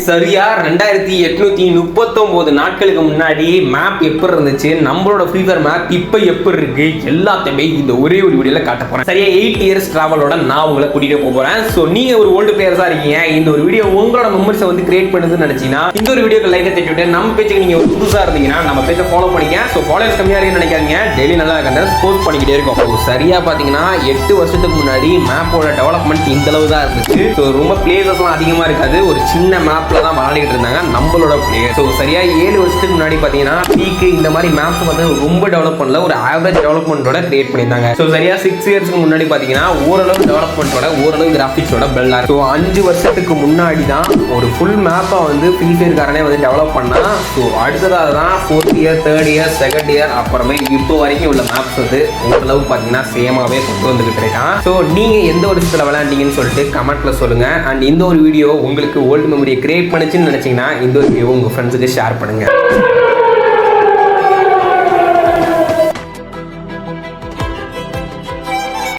சரியா 2839 நாட்களுக்கு முன்னாடி மேப் எப்படி இருந்துச்சு, நம்மளோட ஃப்ரீ ஃபயர் மேப் இப்போ எப்படி இருக்கு, எல்லாத்தையுமே இந்த ஒரே ஒரு வீடியோல காட்ட போறேன். சரியா 8 இயர்ஸ் டிராவலோட நான் உங்களை கூட்டிட்டு போறேன். ஸோ நீங்க ஒரு ஓல்டு பிளேயர்ஸா இருக்கீங்க, இந்த ஒரு வீடியோ உங்களோட மெமரிஸை வந்து கிரியேட் பண்ணுதுன்னு நினைச்சீங்கன்னா இந்த ஒரு வீடியோக்கு லைக் தட்டிவிட்டு நம்ம பேச்சுக்கு நீங்க ஒரு புதுசா இருந்தீங்கன்னா நம்ம பேச்சை ஃபாலோ பண்ணிக்க. ஸோ ஃபாலோவர்ஸ் கம்மியா இருக்குன்னு நினைக்காதீங்க, டெய்லி நல்லா கண்டென்ட் போஸ்ட் பண்ணிக்கிட்டே இருக்கும். ஸோ சரியா பாத்தீங்கன்னா 8 வருஷத்துக்கு முன்னாடி மேப்போட டெவலப்மெண்ட் இந்த அளவு தான் இருந்துச்சு. ஸோ ரொம்ப பிளேசஸ்லாம் அதிகமா இருக்காது, ஒரு சின்ன மேப்ல தான் விளையாடிட்டு இருந்தாங்க நம்மளோட பிளேயர். ஸோ சரியா 7 வருஷத்துக்கு முன்னாடி பாத்தீங்கன்னா பீக்கு இந்த மாதிரி மேப்ஸ் வந்து ரொம்ப டெவலப் பண்ணல, ஒரு ஆவரேஜ் டெவலப்மெண்டோட கிரியேட் பண்ணியிருந்தாங்க. ஸோ சரியா 6 இயர்ஸ்க்கு முன்னாடி பாத்தீங்கன்னா ஓரளவு டெவலப்மெண்டோட ஓரளவு கிராஃபிக்ஸோட பில்டா. ஸோ 5 வருஷத்துக்கு முன்னாடி தான் ஒரு ஃபுல் மேப்பை வந்து ஃப்ரீ ஃபயர்காரனே வந்து டெவலப் பண்ணா. ஸோ அடுத்ததாக தான் 4th year 3rd year 2nd year அப்புறமே இப்போ வரைக்கும் உள்ள மேப்ஸ் வந்து ஓரளவு பாத்தீங்கன்னா சேமாவே கொண்டு வந்துகிட்டு இருக்கான். ஸோ நீங்க எந்த வருஷத்துல விளையாண்டீங்கன்னு சொல்லிட்டு கமெண்ட்ல சொல்லுங்க. அண்ட் இந்த ஒரு வீடியோ உங்களுக்கு ஓல்டு மெமரியை கிரியேட் பண்ணுச்சுன்னு நினைச்சீங்கன்னா இந்த ஒரு வீடியோ உங்க ஃப்ரெண்ட்ஸுக்கு ஷேர் பண்ணுங்க.